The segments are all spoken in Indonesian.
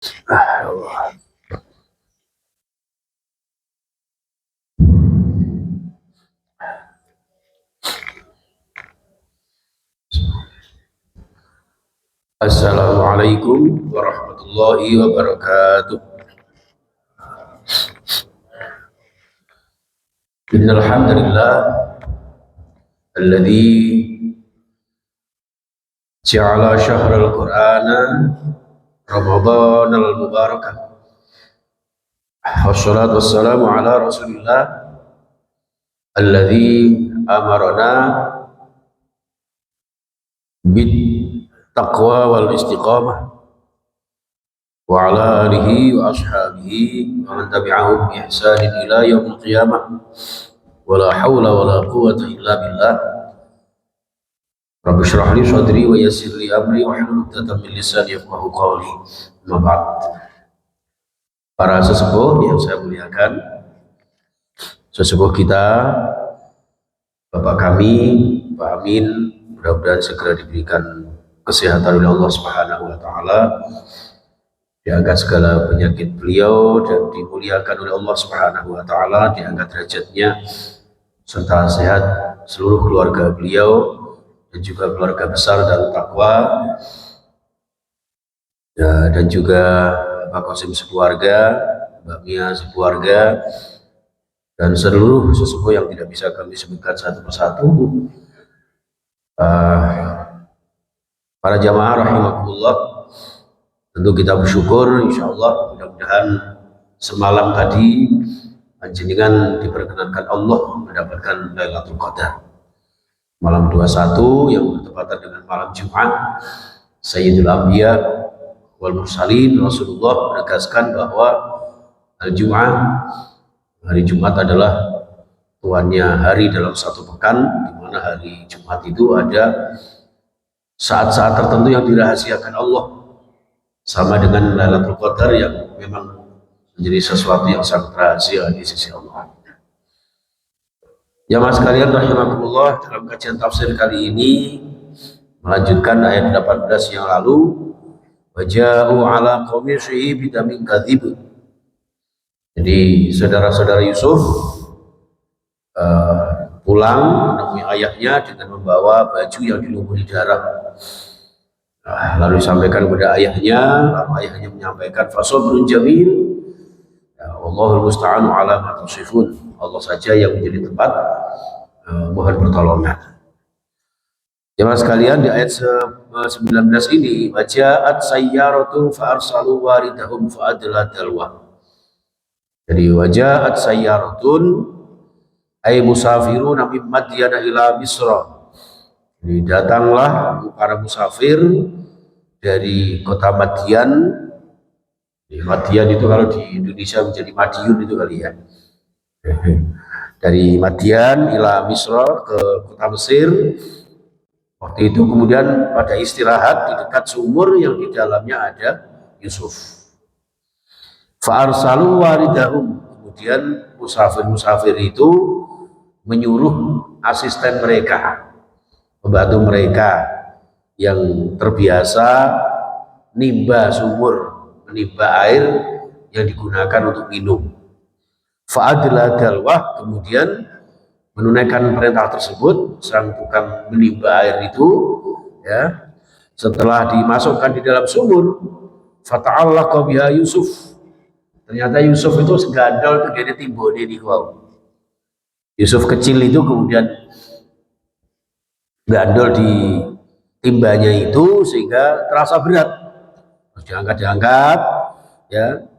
Ah, ya Allah. Assalamualaikum warahmatullahi wabarakatuh. Innal hamdalillah alladzi ja'ala syahral qur'ana ramadhanal mubarakah. Wassalatu wassalamu ala rasulillah alladzi amarna bit taqwa wal istiqamah wa ala alihi wa ashabihi wa man tabi'ahum bi ihsanin ila yaumil qiyamah. Wala haula wala quwwata illa billah. Rabbi shrah li sadri wa yassir li amri wa hlul 'uqdatam min lisani yafqahu qawli. Amma ba'd. Para sesepuh yang saya muliakan, sesepuh kita, Bapak kami, Pak Amin, mudah-mudahan segera diberikan kesehatan oleh Allah Subhanahu wa taala, diangkat segala penyakit beliau dan dimuliakan oleh Allah Subhanahu wa taala, diangkat derajatnya serta sehat seluruh keluarga beliau dan juga keluarga besar dan takwa, ya, dan juga Pak Qasim sekeluarga, Mbak Mia sekeluarga, dan seluruh sesepuh yang tidak bisa kami sebutkan satu persatu. Para jamaah rahimakumullah, tentu kita bersyukur, insya Allah mudah-mudahan semalam tadi panjenengan diperkenankan Allah mendapatkan Lailatul Qadar malam 21 yang bertepatan dengan malam Jumat. Sayyidul Anbiya wal Mursalin, Rasulullah menegaskan bahwa Al-Jum'ah, hari Jumat, adalah tuannya hari dalam satu pekan, di mana hari Jumat itu ada saat-saat tertentu yang dirahasiakan Allah, sama dengan Lailatul Qadar yang memang menjadi sesuatu yang sangat rahasia di sisi Allah. Ya mas sekalian rahimakumullah, dalam kajian tafsir kali ini melanjutkan ayat 18 yang lalu, waja'u ala qamisihi bidamin kadzib. Jadi saudara-saudara Yusuf pulang menemui ayahnya dengan membawa baju yang dilumuri darah. Lalu disampaikan kepada ayahnya, lalu ayahnya menyampaikan fasabrun jamil, ya, Allahul musta'anu ala ma tasifun. Allah saja yang menjadi tempat mohon pertolongan. Jemaah sekalian, di ayat 19 ini, waja'at sayyaratun fa arsalu waridahum fa adla dalwa. Jadi waja'at sayyaratun ay musafiruna min Madyana ila Misra. Jadi datanglah para musafir dari kota Madian. Madian itu kalau di Indonesia menjadi Madiun itu kali ya. Dari Madian ila Misra ke kota Mesir. Waktu itu kemudian pada istirahat di dekat sumur yang di dalamnya ada Yusuf. Fa'arsalu waridahum. Kemudian musafir-musafir itu menyuruh asisten mereka, membantu mereka yang terbiasa nimba sumur, menimba air yang digunakan untuk minum. Fa'adla dalwah, kemudian menunaikan perintah tersebut, sang tukang menimba air itu, ya, setelah dimasukkan di dalam sumur, fata'allaqa biha Yusuf. Ternyata Yusuf itu segandol tegene timbone niku wau. Yusuf kecil itu kemudian gandol di timbanya itu sehingga terasa berat. Terus diangkat, ya.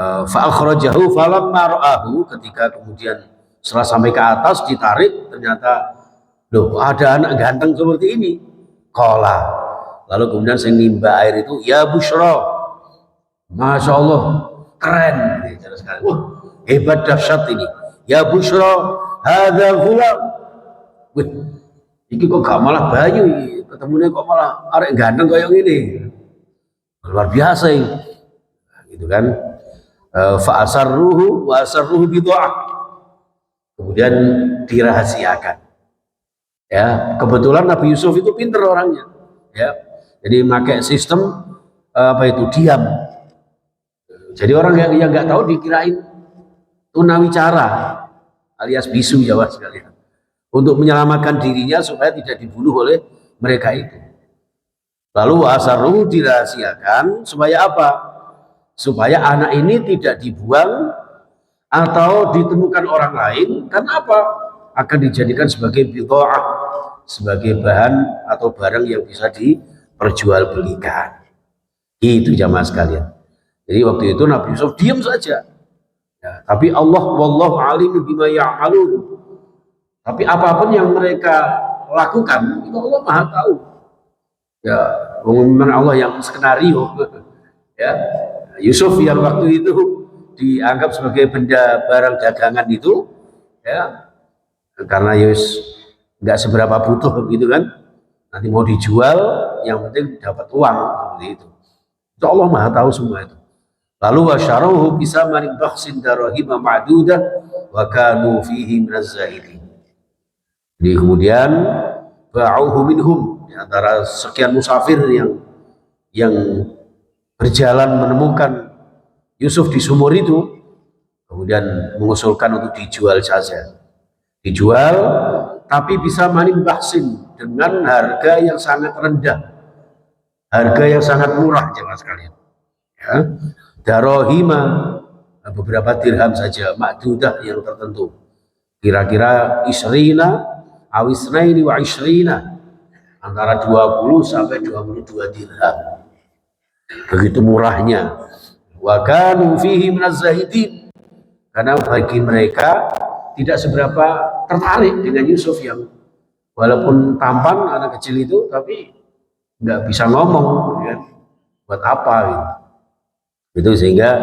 Fa'akhrajahu falamma ra'ahu, ketika kemudian setelah sampai ke atas ditarik, ternyata loh ada anak ganteng seperti ini. Qala, lalu kemudian saya nimba air itu, ya Bushra, Masya Allah, keren. Wah, hebat, dahsyat ini. Ya Bushra, hadza ghulam. Wih, ini kok gak malah bayu, ketemunya kok malah arek ganteng kayak gini. Luar biasa ini. Gitu kan. Fa'asarruhu wa asarruhu bid'ah. Kemudian dirahasiakan. Ya, kebetulan Nabi Yusuf itu pinter orangnya. Ya. Jadi pakai sistem apa itu, diam. Jadi orang yang nggak tahu dikirain tunawicara alias bisu Jawa sekalian untuk menyelamatkan dirinya supaya tidak dibunuh oleh mereka itu. Lalu wasaru dirahasiakan supaya apa? Supaya anak ini tidak dibuang atau ditemukan orang lain. Kenapa? Akan dijadikan sebagai bid'ah, sebagai bahan atau barang yang bisa diperjualbelikan. Itu jamaah sekalian. Jadi waktu itu Nabi Yusuf diam saja. Ya, tapi Allah wallahu alim bima ya'malun. Tapi apapun yang mereka lakukan itu Allah Maha tahu. Ya, memang Allah yang skenario. Ya, Yusuf yang waktu itu dianggap sebagai benda barang dagangan itu, ya, karena Yus nggak seberapa butuh gitu kan, nanti mau dijual, yang penting dapat uang seperti itu. Itu Allah Maha tahu semua itu. Lalu wasyarahu bisa maning bakhsin darahima ma'dudah wa kanu fihi minaz zahidin. Jadi kemudian ba'uhu minhum, di antara sekian musafir yang berjalan menemukan Yusuf di sumur itu, kemudian mengusulkan untuk dijual saja. Dijual, tapi bisa maning bakhsin dengan harga yang sangat rendah, harga yang sangat murah jemaah sekalian. Ya. Darahima, beberapa dirham saja, ma'dudah yang tertentu, kira-kira isrina awisnaini wa isrina, antara 20 sampai 22 dirham, begitu murahnya. Wa kanu fihi minaz zahidin, karena bagi mereka tidak seberapa tertarik dengan Yusuf yang walaupun tampan anak kecil itu, tapi nggak bisa ngomong, ya. Buat apa gitu. Itu sehingga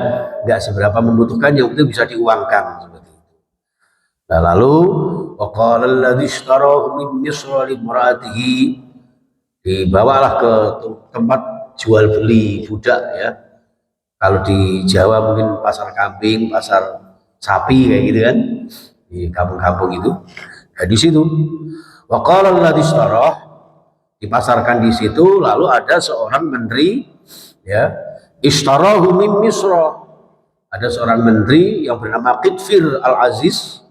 nggak seberapa membutuhkan, yang penting bisa diuangkan seperti itu. Nah, lalu waqala alladzi ishtarahu min misra limraatihi, dibawalah ke tempat jual beli budak, ya. Kalau di Jawa mungkin pasar kambing, pasar sapi kayak gitu kan, di kampung-kampung itu. Nah, di situ waqala alladzi ishtarahu, dipasarkan di situ. Lalu ada seorang menteri, ya, ishtarahu min misra, ada seorang menteri yang bernama Qitfir al-Aziz,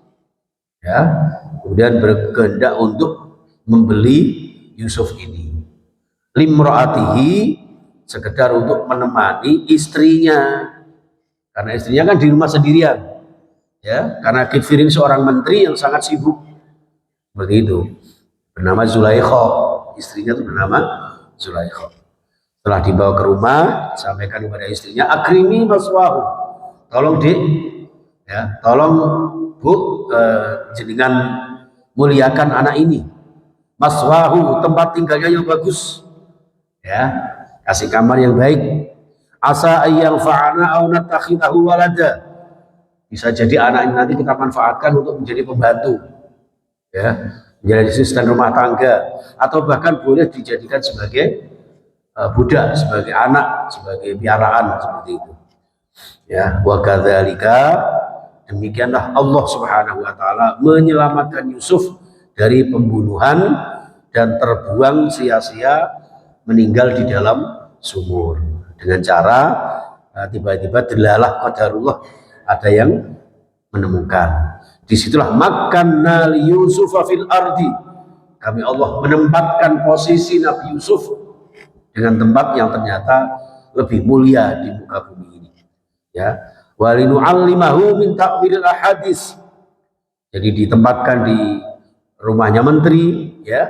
ya, kemudian berkehendak untuk membeli Yusuf ini limraatihi, sekedar untuk menemani istrinya, karena istrinya kan di rumah sendirian, ya, karena Qitfir ini seorang menteri yang sangat sibuk seperti itu, bernama Zulaikha, istrinya itu bernama Zulaikha. Setelah dibawa ke rumah, sampaikan kepada istrinya, akrimi maswahu, tolong Dik, ya, tolong Bu, jenengan muliakan anak ini. Maswahu, tempat tinggalnya yang bagus, ya, kasih kamar yang baik. Asa ayyang fa'ana au natakhidahu walada, bisa jadi anak ini nanti kita manfaatkan untuk menjadi pembantu, ya, menjadi asisten rumah tangga, atau bahkan boleh dijadikan sebagai budak, sebagai anak, sebagai piaraan, seperti itu, ya. Wa kadzalika, demikianlah Allah Subhanahu wa taala menyelamatkan Yusuf dari pembunuhan dan terbuang sia-sia, meninggal di dalam sumur dengan cara tiba-tiba delalah qadarullah, ada yang menemukan. Disitulah makanna li Yusuf fil ardi, kami Allah menempatkan posisi Nabi Yusuf dengan tempat yang ternyata lebih mulia di muka bumi ini, ya. Walinu'allimahu min ta'wilil ahadits, jadi ditempatkan di rumahnya menteri, ya.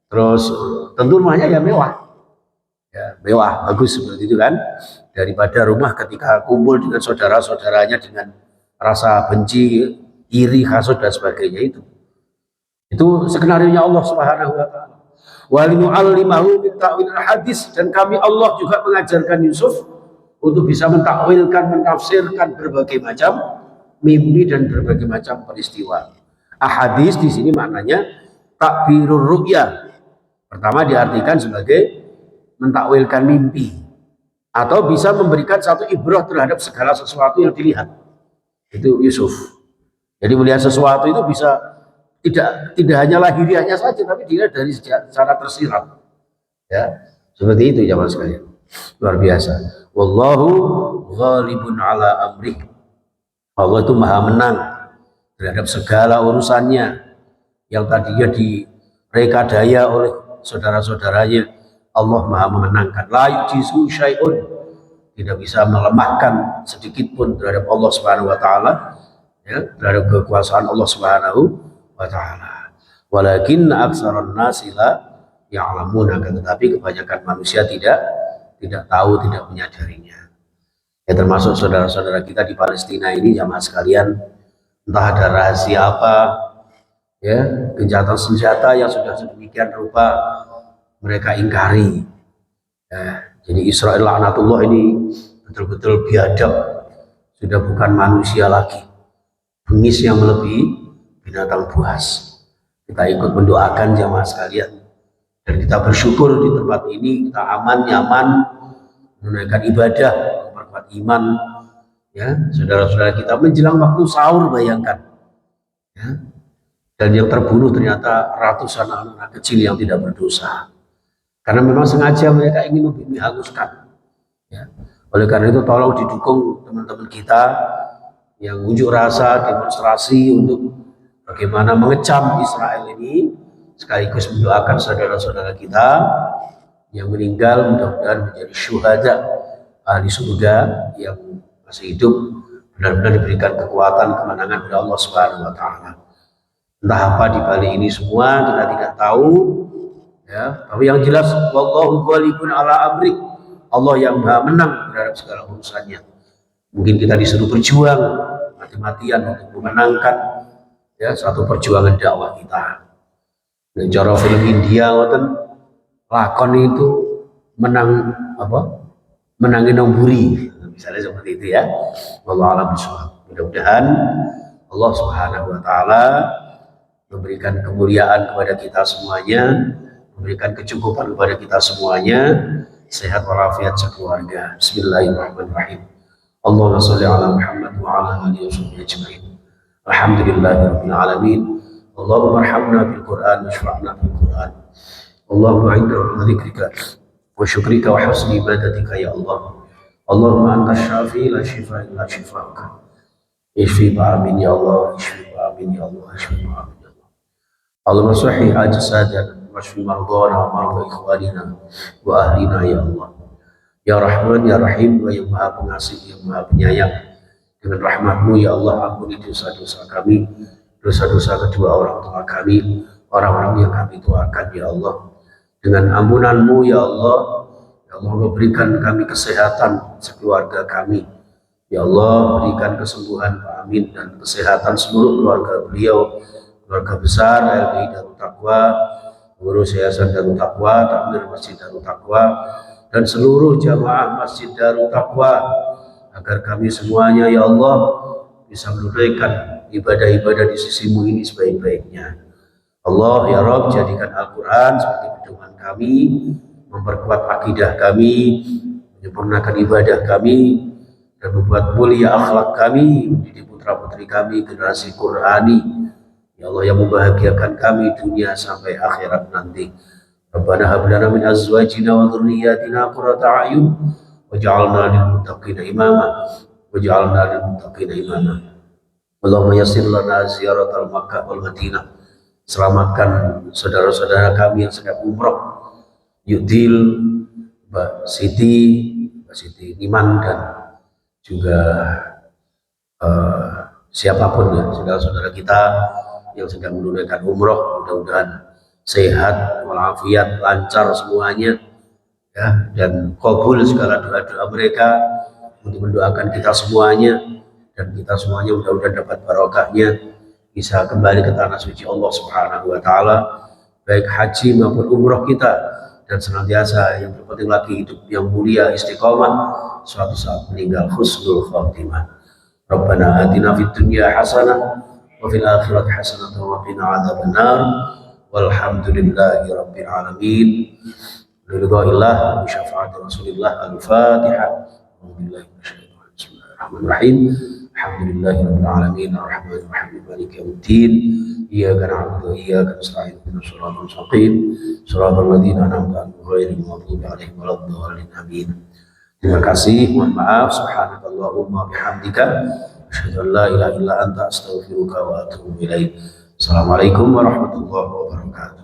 Terus tentu rumahnya ya mewah, ya, mewah, bagus seperti itu kan, daripada rumah ketika kumpul dengan saudara-saudaranya dengan rasa benci, iri, hasud dan sebagainya. Itu skenarionya Allah Subhanahu wa taala. Walinu'allimahu min ta'wilil hadis, dan kami Allah juga mengajarkan Yusuf untuk bisa mentakwilkan, menafsirkan berbagai macam mimpi dan berbagai macam peristiwa. Ahadis di sini maknanya takbirur ru'ya. Pertama diartikan sebagai mentakwilkan mimpi, atau bisa memberikan satu ibrah terhadap segala sesuatu yang dilihat. Itu Yusuf. Jadi melihat sesuatu itu bisa tidak hanya lahiriahnya saja, tapi dilihat dari secara tersirat, ya, seperti itu jamaah sekalian. Luar biasa. Wallahu ghalibun ala amri. Allah itu maha menang terhadap segala urusannya yang tadinya direkadaya oleh saudara-saudaranya. Allah maha memenangkan. La yujizu syai'un, tidak bisa melemahkan sedikit pun terhadap Allah Subhanahu wa taala, ya, terhadap kekuasaan Allah Subhanahu wa taala. Walakin aktsaran nasi la ya'lamun, tetapi kebanyakan manusia tidak tahu, tidak menyadarinya. Ya, termasuk saudara-saudara kita di Palestina ini, jamaah sekalian, entah ada rahasia apa, ya, gencatan senjata yang sudah sedemikian rupa mereka ingkari. Ya, jadi Israel laknatullah ini betul-betul biadab, sudah bukan manusia lagi, bengis yang melebihi binatang buas. Kita ikut mendoakan jamaah sekalian, dan kita bersyukur di tempat ini kita aman, nyaman, menunaikan ibadah, memperkuat iman. Ya, saudara-saudara kita menjelang waktu sahur, bayangkan, ya, dan yang terbunuh ternyata ratusan anak kecil yang tidak berdosa, karena memang sengaja mereka ingin menghanguskan. Ya. Oleh karena itu tolong didukung teman-teman kita yang unjuk rasa, demonstrasi untuk bagaimana mengecam Israel ini, sekaligus mendoakan saudara-saudara kita yang meninggal, mudah-mudahan menjadi syuhada ahli surga, yang masih hidup benar-benar diberikan kekuatan, kemenangan oleh Allah Subhanahu wa taala. Entah apa di balik ini semua kita tidak tahu, ya, tapi yang jelas wallahu ghalibun ala amri, Allah yang maha menang terhadap segala urusannya. Mungkin kita disuruh berjuang mati-matian untuk memenangkan, ya, satu perjuangan dakwah kita. Dan cara film India ngoten, lakon itu menang apa? Menangin nomburi, misalnya seperti itu, ya. Wallahu a'lam bishawab. Mudah-mudahan Allah Subhanahu wa taala memberikan kemuliaan kepada kita semuanya, memberikan kecukupan kepada kita semuanya, sehat walafiat sekeluarga. Bismillahirrahmanirrahim. Allahumma sholli ala Muhammad wa ala alihi wasallam ajma'in. Alhamdulillahirabbil alamin. Allahumma arhamna bil Qur'an washfa'na bil Qur'an. Allahumma inna dzikrika wa syukrika wa husni ibadatika ya Allah. Allahumma anta syafi la shifa illa shifauka. Ishfi ba'amin ya Allah, ishfi ba'amin ya Allah, ishfi ba'amin ya Allah. Allahumma sahih ajsadana washfi mardana wa marda ikhwanina wa ahlina ya Allah. Ya Rahman, ya Rahim, wa yang maha pengasih, yang maha penyayang, dengan rahmat-Mu ya Allah, ampuni dosa-dosa kami, dosa-dosa kedua orang tua kami, orang-orang yang kami tuakan ya Allah. Dengan ampunan-Mu ya Allah, ya Allah, berikan kami kesehatan sekeluarga kami, ya Allah, berikan kesembuhan Pak Amin dan kesehatan seluruh keluarga beliau, keluarga besar LBI Darut Taqwa, pengurus Yayasan Darut Taqwa, takmir Masjid Darut Taqwa, dan seluruh jamaah Masjid Darut Taqwa, agar kami semuanya ya Allah bisa menunaikan ibadah-ibadah di sisi-Mu ini sebaik-baiknya. Allah ya Rabb, jadikan Al-Quran sebagai pedoman kami, memperkuat akidah kami, menyempurnakan ibadah kami, dan membuat mulia akhlak kami, mendidik putra-putri kami generasi Qur'ani, ya Allah, yang membahagiakan kami dunia sampai akhirat nanti. Rabbana hab lana min azwajina wa dhurriyyatina qurrata a'yun waj'alna lil muttaqina imama waj'alna lil muttaqina imama. Allahumma yassir lana ziyaratal Makkah wal Madinah. Selamatkan saudara-saudara kami yang sedang umroh, Yudil, Mbak Siti Iman, dan juga siapapun ya, saudara-saudara kita yang sedang menunaikan umroh, mudah-mudahan sehat walafiat, lancar semuanya, ya, dan kabul segala doa-doa mereka untuk mendoakan kita semuanya, dan kita semuanya mudah-mudahan dapat barokahnya, bisa kembali ke tanah suci Allah Subhanahu wa taala, baik haji maupun umroh kita, dan senantiasa yang terpenting lagi hidup yang mulia, istiqomah, suatu saat meninggal husnul khatimah. Rabbana atina fid dunya hasanah wa fil akhirati hasanah wa qina adzabannar. Walhamdulillahi rabbil alamin. Liridhaillah wa syafaati Rasulillah. Al-Fatihah. Bismillahirrahmanirrahim. Alhamdulillahi rabbil alamin. Arrahmanirrahim. Maliki yaumiddin. iyyaka na'budu wa iyyaka nasta'in ihdinas siratal mustaqim siratal ladzina an'amta 'alaihim ghairil maghdubi 'alaihim waladdallin amin. Terima kasih, mohon maaf. Subhanakallahumma bihamdika asyhadu an la ilaha illa anta astaghfiruka wa atubu ilaik. Assalamualaikum warahmatullahi wabarakatuh.